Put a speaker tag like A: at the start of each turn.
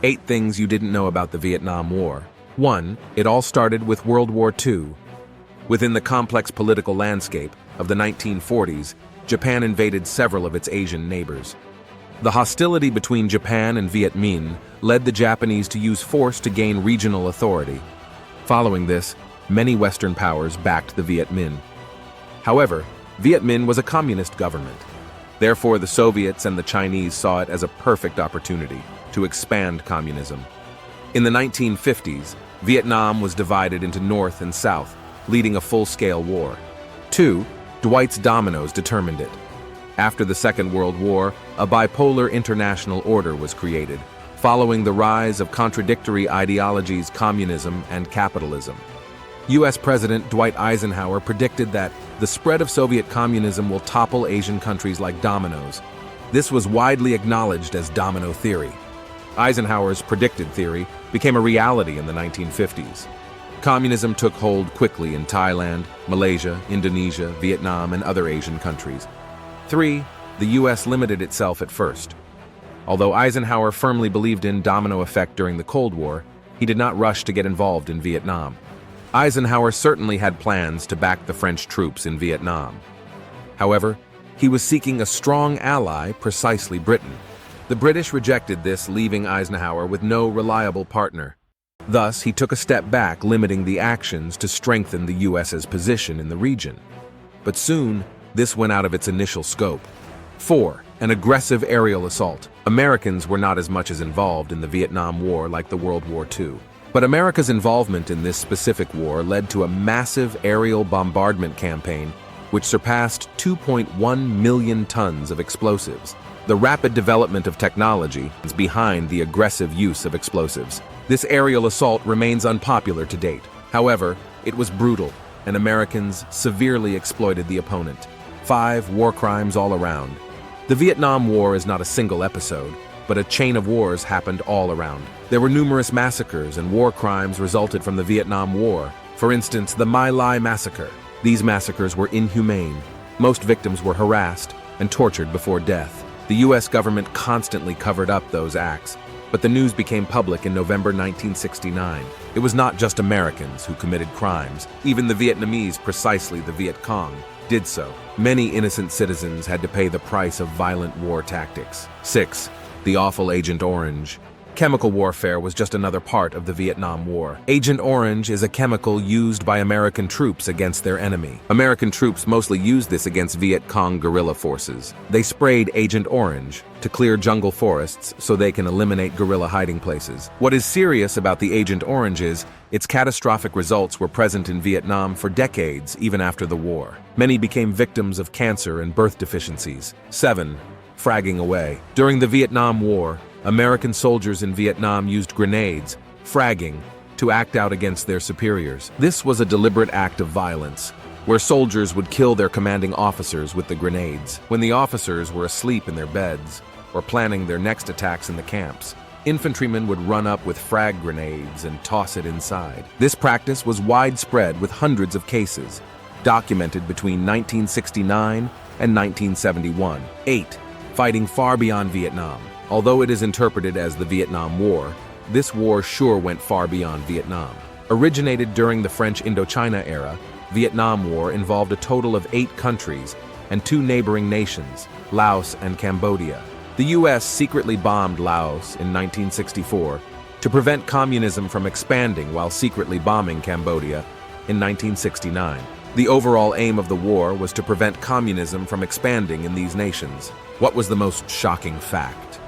A: 8 things you didn't know about the Vietnam War. 1. It all started with World War II. Within the complex political landscape of the 1940s, Japan invaded several of its Asian neighbors. The hostility between Japan and Viet Minh led the Japanese to use force to gain regional authority. Following this, many Western powers backed the Viet Minh. However, Viet Minh was a communist government. Therefore, the Soviets and the Chinese saw it as a perfect opportunity to expand communism. In the 1950s, Vietnam was divided into North and South, leading a full-scale war. 2. Dwight's dominoes determined it. After the Second World War, a bipolar international order was created, following the rise of contradictory ideologies, communism and capitalism. U.S. President Dwight Eisenhower predicted that the spread of Soviet communism will topple Asian countries like dominoes. This was widely acknowledged as domino theory. Eisenhower's predicted theory became a reality in the 1950s. Communism took hold quickly in Thailand, Malaysia, Indonesia, Vietnam, and other Asian countries. 3. The U.S. limited itself at first. Although Eisenhower firmly believed in domino effect during the Cold War, he did not rush to get involved in Vietnam. Eisenhower certainly had plans to back the French troops in Vietnam. However, he was seeking a strong ally, precisely Britain. The British rejected this, leaving Eisenhower with no reliable partner. Thus, he took a step back, limiting the actions to strengthen the U.S.'s position in the region. But soon, this went out of its initial scope. 4. An aggressive aerial assault. Americans were not as much as involved in the Vietnam War like the World War II. But America's involvement in this specific war led to a massive aerial bombardment campaign which surpassed 2.1 million tons of explosives. The rapid development of technology is behind the aggressive use of explosives. This aerial assault remains unpopular to date. However, it was brutal, and Americans severely exploited the opponent. 5. War crimes all around. The Vietnam War is not a single episode, but a chain of wars happened all around. There were numerous massacres and war crimes resulted from the Vietnam War. For instance, the My Lai massacre. These massacres were inhumane. Most victims were harassed and tortured before death. The U.S. government constantly covered up those acts, but the news became public in November 1969. It was not just Americans who committed crimes. Even the Vietnamese, precisely the Viet Cong, did so. Many innocent citizens had to pay the price of violent war tactics. 6. The awful Agent Orange. Chemical warfare was just another part of the Vietnam War. Agent Orange is a chemical used by American troops against their enemy. American troops mostly used this against Viet Cong guerrilla forces. They sprayed Agent Orange to clear jungle forests so they can eliminate guerrilla hiding places. What is serious about the Agent Orange is its catastrophic results were present in Vietnam for decades, even after the war. Many became victims of cancer and birth deficiencies. 7. Fragging away. During the Vietnam War, American soldiers in Vietnam used grenades, fragging, to act out against their superiors. This was a deliberate act of violence, where soldiers would kill their commanding officers with the grenades. When the officers were asleep in their beds, or planning their next attacks in the camps, infantrymen would run up with frag grenades and toss it inside. This practice was widespread with hundreds of cases, documented between 1969 and 1971. 8. Fighting far beyond Vietnam. Although it is interpreted as the Vietnam War, this war sure went far beyond Vietnam. Originated during the French Indochina era, Vietnam War involved a total of 8 countries and 2 neighboring nations, Laos and Cambodia. The U.S. secretly bombed Laos in 1964 to prevent communism from expanding while secretly bombing Cambodia in 1969. The overall aim of the war was to prevent communism from expanding in these nations. What was the most shocking fact?